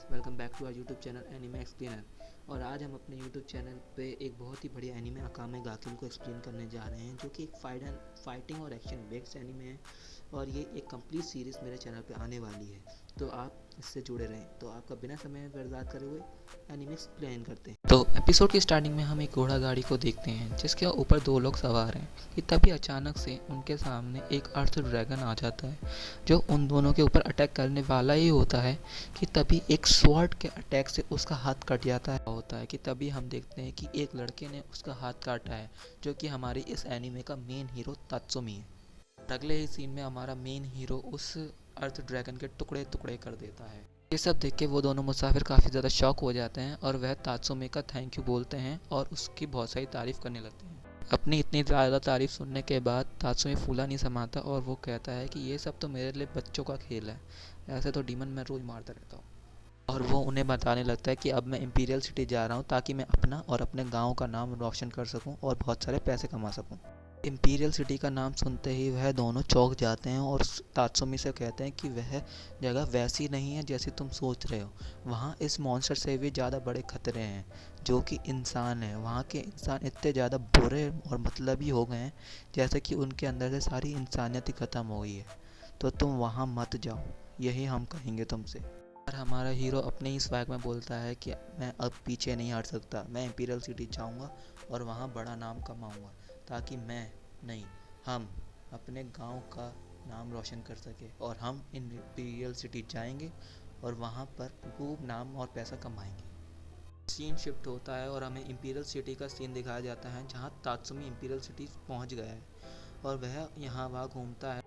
Welcome back to our YouTube channel anime explainer. और आज हम अपने यूट्यूब चैनल पे एक बहुत ही बढ़िया एनिमे अकामे गा किल को एक्सप्लेन करने जा रहे हैं, जो कि एक फाइटिंग और एक्शन बेस्ड एनिमे है। और ये एक कंप्लीट सीरीज़ मेरे चैनल पे आने वाली है, तो आप इससे जुड़े रहें। तो आपका बिना समय बर्बाद करे हुए एनिमे एक्सप्लेन करते हैं। तो एपिसोड की स्टार्टिंग में हम एक घोड़ा गाड़ी को देखते हैं, जिसके ऊपर दो लोग सवार हैं कि तभी अचानक से उनके सामने एक अर्थ ड्रैगन आ जाता है, जो उन दोनों के ऊपर अटैक करने वाला ही होता है कि तभी एक स्वॉर्ड के अटैक से उसका हाथ कट जाता है। होता है कि तभी हम देखते हैं कि एक लड़के ने उसका हाथ काटा है, जो कि हमारी इस एनीमे का मेन हीरो तात्सुमी है। अगले ही सीन में हमारा मेन हीरो उस अर्थ ड्रैगन के टुकड़े टुकड़े कर देता है। ये सब देख के वो दोनों मुसाफिर काफ़ी ज़्यादा शॉक हो जाते हैं और वह तात्सुमी का थैंक यू बोलते हैं और उसकी बहुत सारी तारीफ़ करने लगते हैं। अपनी इतनी ज़्यादा तारीफ़ सुनने के बाद तात्सुमी फूला नहीं समाता और वो कहता है कि ये सब तो मेरे लिए बच्चों का खेल है, ऐसे तो डीमन मैं रोज़ मारता रहता हूँ। और वो उन्हें बताने लगता है कि अब मैं इंपीरियल सिटी जा रहा हूँ ताकि मैं अपना और अपने गांव का नाम रोशन कर सकूँ और बहुत सारे पैसे कमा सकूँ। इंपीरियल सिटी का नाम सुनते ही वह दोनों चौंक जाते हैं और तात्सुमी से कहते हैं कि वह जगह वैसी नहीं है जैसी तुम सोच रहे हो। वहाँ इस मॉन्स्टर से भी ज़्यादा बड़े खतरे हैं, जो कि इंसान है। वहाँ के इंसान इतने ज़्यादा बुरे और मतलबी हो गए हैं, जैसे कि उनके अंदर से सारी इंसानियत ही ख़त्म हो गई है। तो तुम वहाँ मत जाओ, यही हम कहेंगे तुमसे। और हमारा हीरो अपने ही स्वैग में बोलता है कि मैं अब पीछे नहीं हट सकता, मैं इंपीरियल सिटी जाऊंगा और वहाँ बड़ा नाम कमाऊंगा, ताकि मैं नहीं, हम अपने गांव का नाम रोशन कर सके। और हम इंपीरियल सिटी जाएंगे और वहाँ पर खूब नाम और पैसा कमाएंगे। सीन शिफ्ट होता है और हमें इंपीरियल सिटी का सीन दिखाया जाता है, जहाँ तात्सुमी इंपीरियल सिटी पहुँच गया है और वह यहाँ वहाँ घूमता है।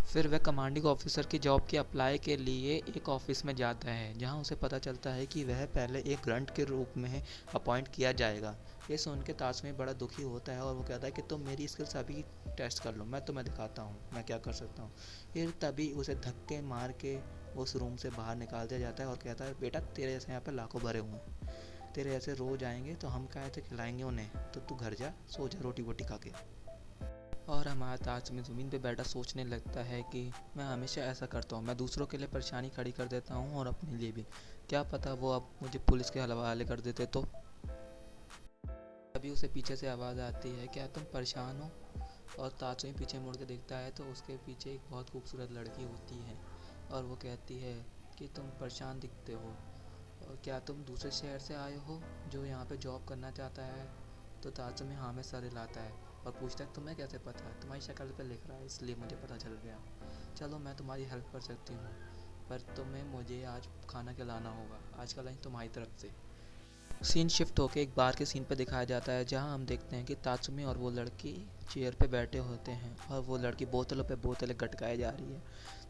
फिर वह कमांडिंग ऑफिसर की जॉब के अप्लाई के लिए एक ऑफिस में जाता है, जहां उसे पता चलता है कि वह पहले एक ग्रंट के रूप में अपॉइंट किया जाएगा। ये सुन के तात्सुमी बड़ा दुखी होता है और वो कहता है कि तुम मेरी स्किल्स अभी टेस्ट कर लो, मैं तुम्हें दिखाता हूँ मैं क्या कर सकता हूँ। फिर तभी उसे धक्के मार के उस रूम से बाहर निकाल दिया जाता है और कहता है, बेटा तेरे जैसे यहाँ पे लाखों भरे हुए हैं, तेरे ऐसे रोज आएंगे तो हम क्या ऐसे खिलाएंगे उन्हें, तो तू घर जा, सो जा रोटी वोटी खा के। और हमारा तात्सुमी ज़मीन पे बैठा सोचने लगता है कि मैं हमेशा ऐसा करता हूँ, मैं दूसरों के लिए परेशानी खड़ी कर देता हूँ और अपने लिए भी। क्या पता वो अब मुझे पुलिस के हवाले कर देते तो। तभी उसे पीछे से आवाज़ आती है, क्या तुम परेशान हो? और तात्सुमी पीछे मुड़ के देखता है तो उसके पीछे एक बहुत खूबसूरत लड़की होती है और वो कहती है कि तुम परेशान दिखते हो, और क्या तुम दूसरे शहर से आए हो जो यहाँ पे जॉब करना चाहता है? तो तात्सुमी हाँ में सर हिलाता है और पूछता है, तुम्हें कैसे पता? तुम्हारी शक्ल पे लिख रहा है इसलिए मुझे पता चल गया। चलो मैं तुम्हारी हेल्प कर सकती हूँ, पर तुम्हें मुझे आज खाना खिलाना होगा, आज का लंच तुम्हारी तरफ से। सीन शिफ्ट होकर एक बार के सीन पे दिखाया जाता है, जहां हम देखते हैं कि तात्सुमी और वो लड़की चेयर पे बैठे होते हैं और वो लड़की बोतलों पे बोतलें गटकाए जा रही है।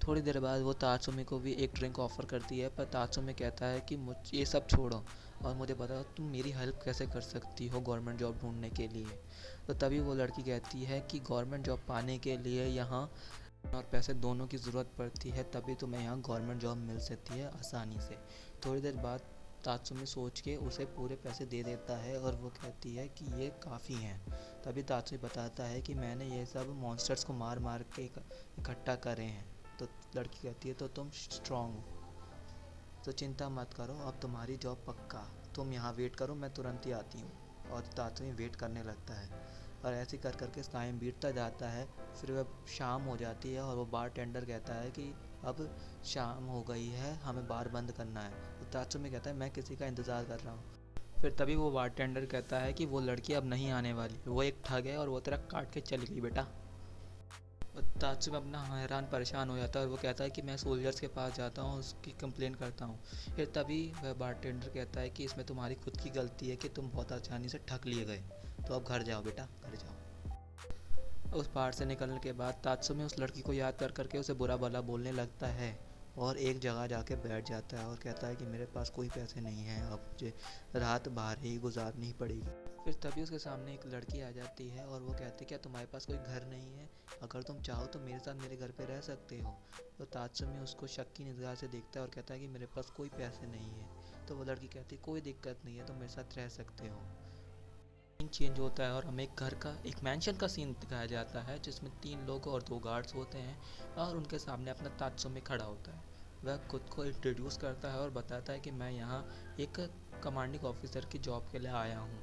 थोड़ी देर बाद वो तात्सुमी को भी एक ड्रिंक ऑफर करती है, पर तात्सुमी कहता है कि मुझ ये सब छोड़ो और मुझे बताओ तुम मेरी हेल्प कैसे कर सकती हो गवर्नमेंट जॉब ढूंढने के लिए। तो तभी वो लड़की कहती है कि गवर्नमेंट जॉब पाने के लिए यहाँ और पैसे दोनों की ज़रूरत पड़ती है, तभी तुम्हें यहाँ गवर्नमेंट जॉब मिल सकती है आसानी से। थोड़ी देर बाद तात्सुमी सोच के उसे पूरे पैसे दे देता है और वो कहती है कि ये काफ़ी हैं। तभी तात्सुमी बताता है कि मैंने ये सब मॉन्स्टर्स को मार मार के इकट्ठा करे हैं। तो लड़की कहती है, तो तुम स्ट्रांग हो, तो चिंता मत करो, अब तुम्हारी जॉब पक्का, तुम यहाँ वेट करो, मैं तुरंत ही आती हूँ। और तात्सुमी वेट करने लगता है और ऐसे कर करके टाइम बीतता जाता है। फिर वह शाम हो जाती है और वो बार टेंडर कहता है कि अब शाम हो गई है, हमें बार बंद करना है। तो तात्सुमी कहता है, मैं किसी का इंतज़ार कर रहा हूँ। फिर तभी वो बार टेंडर कहता है कि वो लड़की अब नहीं आने वाली, वो एक ठग है और वो तेरा काट के चली गई बेटा। और तात्सुमी अपना हैरान परेशान हो जाता है और वो कहता है कि मैं सोल्जर्स के पास जाता हूँ, उसकी कंप्लेन करता हूँ। फिर तभी वह बारटेंडर कहता है कि इसमें तुम्हारी खुद की गलती है कि तुम बहुत आसानी से ठग लिए गए, तो अब घर जाओ बेटा, घर जाओ। उस बार से निकलने के बाद तात्सुमी उस लड़की को याद कर करके उसे बुरा भला बोलने लगता है और एक जगह जाके बैठ जाता है और कहता है कि मेरे पास कोई पैसे नहीं हैं, अब मुझे रात बाहर ही गुजारनी पड़ेगी। फिर तभी उसके सामने एक लड़की आ जाती है और वो कहती है, क्या तुम्हारे पास कोई घर नहीं है? अगर तुम चाहो तो मेरे साथ मेरे घर पे रह सकते हो। तो तात्सुमी उसको शक की निगाह से देखता है और कहता है कि मेरे पास कोई पैसे नहीं है। तो वो लड़की कहती है, कोई दिक्कत नहीं है, तुम मेरे साथ रह सकते हो। सीन चेंज होता है और हमें एक घर का, एक मैंशन का सीन दिखाया जाता है, जिसमें 3 लोग और 2 गार्ड्स होते हैं और उनके सामने अपना तात्सुमी खड़ा होता है। वह खुद को इंट्रोड्यूस करता है और बताता है कि मैं यहाँ एक कमांडिंग ऑफिसर की जॉब के लिए आया हूँ।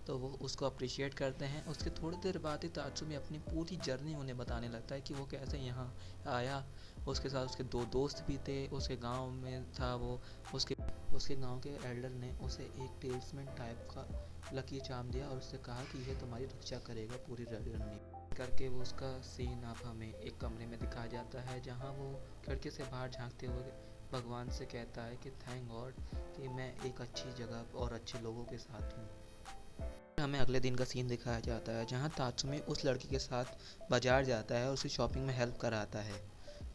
तो वो उसको अप्रिशिएट करते हैं। उसके थोड़ी देर बाद ही तात्सुमी अपनी पूरी जर्नी उन्हें बताने लगता है कि वो कैसे यहाँ आया। उसके साथ उसके दो दोस्त भी थे, उसके गांव में था वो। उसके उसके गांव के एल्डर ने उसे एक टेल्समैन टाइप का लकी चार्म दिया और उससे कहा कि यह तुम्हारी रक्षा करेगा पूरी रणनीति करके। वो उसका सीन अब हमें एक कमरे में दिखाया जाता है जहाँ वो खिड़की से बाहर झांकते हुए भगवान से कहता है कि थैंक गॉड कि मैं एक अच्छी जगह और अच्छे लोगों के साथ हूँ। हमें अगले दिन का सीन दिखाया जाता है जहाँ तात्सुमी उस लड़की के साथ बाजार जाता है और उसे शॉपिंग में हेल्प कराता है।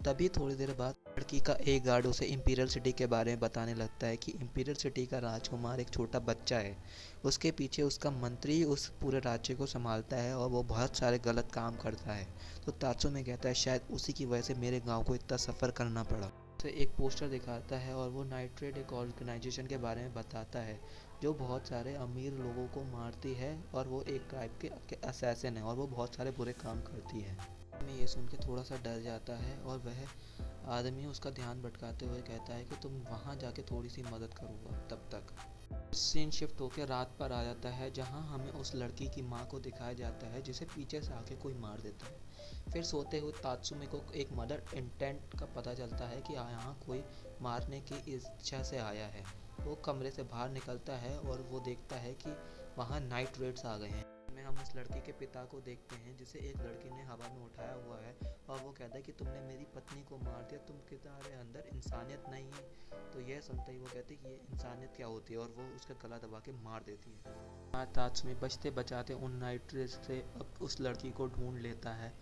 तभी थोड़ी देर बाद लड़की का एक गार्ड उसे इंपीरियल सिटी के बारे में बताने लगता है कि इंपीरियल सिटी का राजकुमार एक छोटा बच्चा है। उसके पीछे उसका मंत्री उस पूरे राज्य को संभालता है और वो बहुत सारे गलत काम करता है। तो तात्सुमी कहता है शायद उसी की वजह से मेरे गाँव को इतना सफ़र करना पड़ा। उसे एक पोस्टर दिखाता है और वो नाइट ट्रेड एक ऑर्गेनाइजेशन के बारे में बताता है जो बहुत सारे अमीर लोगों को मारती है और वो एक टाइप के असैसिन है और वो बहुत सारे बुरे काम करती है। मैं ये सुन के थोड़ा सा डर जाता है और वह आदमी उसका ध्यान भटकाते हुए कहता है कि तुम वहाँ जाके थोड़ी सी मदद करूँगा तब तक। सीन शिफ्ट होकर रात पर आ जाता है जहाँ हमें उस लड़की की माँ को दिखाया जाता है जिसे पीछे से आके कोई मार देता है। फिर सोते हुए तात्सुमी को एक मर्डर इंटेंट का पता चलता है कि यहाँ कोई मारने की इच्छा से आया है। वो कमरे से बाहर निकलता है और वो देखता है कि वहाँ नाइट रेड्स आ गए हैं। में हम उस लड़की के पिता को देखते हैं जिसे एक लड़की ने हवा में उठाया हुआ है और वो कहता है कि तुमने मेरी पत्नी को मार दिया, तुम तुम्हारे अंदर इंसानियत नहीं है। तो यह सुनते ही वो कहती है कि ये इंसानियत क्या होती है और वो उसका गला दबा के मार देती है। तात्सुमी बचते बचाते उन नाइट रेड से अब उस लड़की को ढूंढ लेता है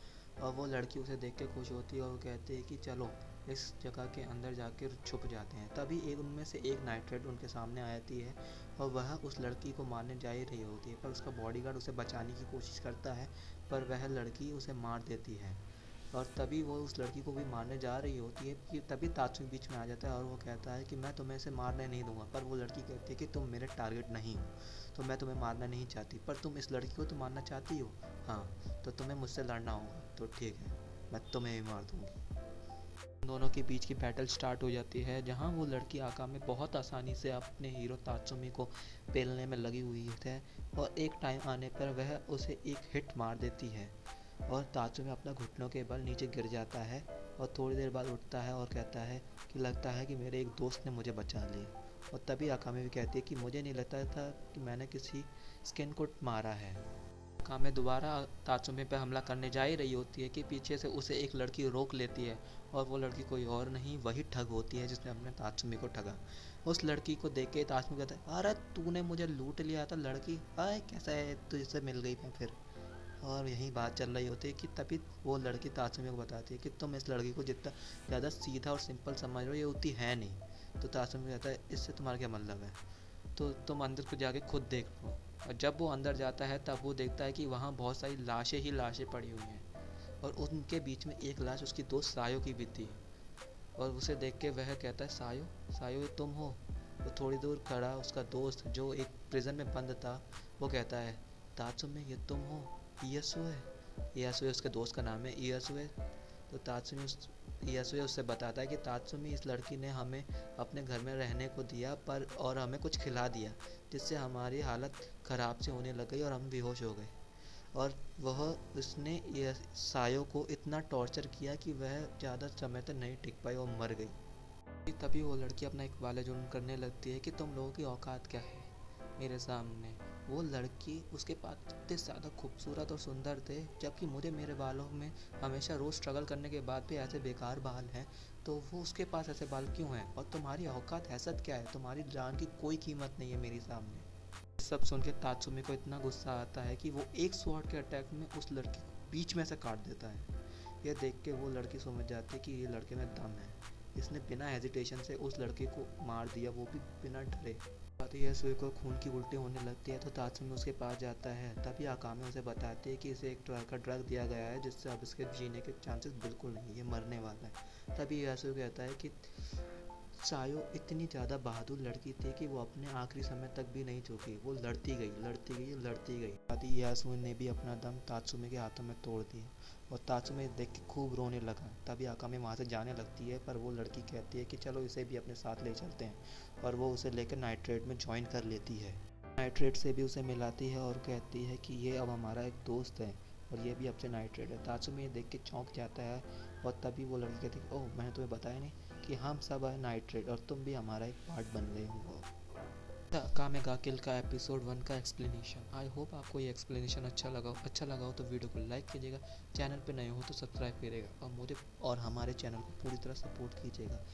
और वो लड़की उसे देख के खुश होती है और कहती है कि चलो इस जगह के अंदर जाके छुप जाते हैं। तभी एक उनमें से एक नाइट्रेट उनके सामने आ जाती है और वह उस लड़की को मारने जा ही रही होती है पर उसका बॉडीगार्ड उसे बचाने की कोशिश करता है पर वह लड़की उसे मार देती है। और तभी वो उस लड़की को भी मारने जा रही होती है कि तभी तात्सुमी बीच में आ जाता है और वो कहता है कि मैं तुम्हें इसे मारने नहीं दूंगा। पर वो लड़की कहती है कि तुम मेरे टारगेट नहीं हो तो मैं तुम्हें मारना नहीं चाहती, पर तुम इस लड़की को तो मारना चाहती हो। हाँ, तो तुम्हें मुझसे लड़ना होगा। तो ठीक है, मैं तुम्हें भी मार दूंगी। दोनों के बीच की बैटल स्टार्ट हो जाती है जहां वो लड़की आका में बहुत आसानी से अपने हीरो तात्सुमी को पेलने में लगी हुई है और एक टाइम आने पर वह उसे एक हिट मार देती है और तात्सुमी अपना घुटनों के बल नीचे गिर जाता है और थोड़ी देर बाद उठता है और कहता है कि लगता है कि मेरे एक दोस्त ने मुझे बचा लिया। और तभी आकामे भी कहती है कि मुझे नहीं लगता था कि मैंने किसी स्किन को मारा है। आकामे दोबारा तात्सुमी पर हमला करने जा ही रही होती है कि पीछे से उसे एक लड़की रोक लेती है और वो लड़की कोई और नहीं वही ठग होती है जिसने अपने तात्सुमी को ठगा। उस लड़की को देख के तात्सुमी कहता है अरे तूने मुझे लूट लिया था लड़की, आए कैसा है तुझसे मिल गई मैं फिर। और यही बात चल रही होती है कि तभी वो लड़की तात्सुमी को बताती है कि तुम इस लड़की को जितना ज़्यादा सीधा और सिंपल समझ रहे हो ये उतनी है नहीं। तो तात्सुमी कहता है इससे तुम्हारा क्या मतलब है, तो तुम अंदर को जाके खुद देख लो। और जब वो अंदर जाता है तब वो देखता है कि वहाँ बहुत सारी लाशें ही लाशें पड़ी हुई हैं और उनके बीच में एक लाश उसकी दोस्त सायो की भी थी। और उसे देख के वह कहता है सायो, सायो ये तुम हो। तो थोड़ी दूर खड़ा उसका दोस्त जो एक प्रिजन में बंद था वो कहता है तात्सुमी ये तुम हो, ईयासुए। ईयासुए उसके दोस्त का नाम है ईयासुए। तो तात्सुमी ईयासुए उससे बताता है कि तात्सुमी इस लड़की ने हमें अपने घर में रहने को दिया पर और हमें कुछ खिला दिया जिससे हमारी हालत ख़राब से होने लग गई और हम बेहोश हो गए। और वह उसने सायो को इतना टॉर्चर किया कि वह ज़्यादा समय तक नहीं टिक पाई और मर गई। तभी वो लड़की अपना इकबाल जुर्म करने लगती है कि तुम लोगों की औकात क्या है मेरे सामने। वो लड़की उसके पास इतने ज़्यादा खूबसूरत और सुंदर थे जबकि मुझे मेरे बालों में हमेशा रोज़ स्ट्रगल करने के बाद भी ऐसे बेकार बाल हैं, तो वो उसके पास ऐसे बाल क्यों हैं और तुम्हारी औकात हैसियत क्या है, तुम्हारी जान की कोई कीमत नहीं है मेरे सामने। सब सुन के तात्सुमी को इतना गुस्सा आता है कि वो एक स्वॉर्ड के अटैक में उस लड़की को बीच में से काट देता है। यह देख के वो लड़की समझ जाती है कि ये लड़के में दम है, इसने बिना हेजिटेशन से उस लड़के को मार दिया वो भी बिना डरे। ईयासुए को खून की उल्टी होने लगती है तो तात्सुमी उसके पास जाता है। तभी आकामे उसे बताते हैं कि इसे एक तरह का ड्रग दिया गया है जिससे अब इसके जीने के चांसेस बिल्कुल नहीं, ये मरने वाला है। तभी ईयासुए कहता है कि सायो इतनी ज़्यादा बहादुर लड़की थी कि वो अपने आखिरी समय तक भी नहीं झुकी। वो लड़ती गई, लड़ती गई, लड़ती गई। आदि यासुन ने भी अपना दम तात्सुमे के हाथों में तोड़ दिया और तात्सुमे देख के खूब रोने लगा। तभी आकामे वहाँ से जाने लगती है, पर वो लड़की कहती है कि चलो इसे भी अपने साथ ले चलते हैं, और वो उसे लेकर नाइट्रेट में ज्वाइन कर लेती है। नाइट्रेट से भी उसे मिलाती है और कहती है कि ये अब हमारा एक दोस्त है और ये भी अब से नाइट्रेट है। तात्सुमे देख के चौंक जाता है और तभी वो लड़की कहती है, ओह मैंने तुम्हें बताया नहीं कि हम सब है नाइट्रेट और तुम भी हमारा एक पार्ट बन गए हो। कामे गा किल का एपिसोड 1 का एक्सप्लेनेशन। आई होप आपको ये एक्सप्लेनेशन अच्छा लगा हो तो वीडियो को लाइक कीजिएगा, चैनल पे नए हो तो सब्सक्राइब करिएगा और मुझे और हमारे चैनल को पूरी तरह सपोर्ट कीजिएगा।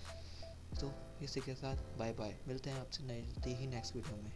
तो इसी के साथ बाय बाय, मिलते हैं आपसे जल्दी ही नेक्स्ट वीडियो में।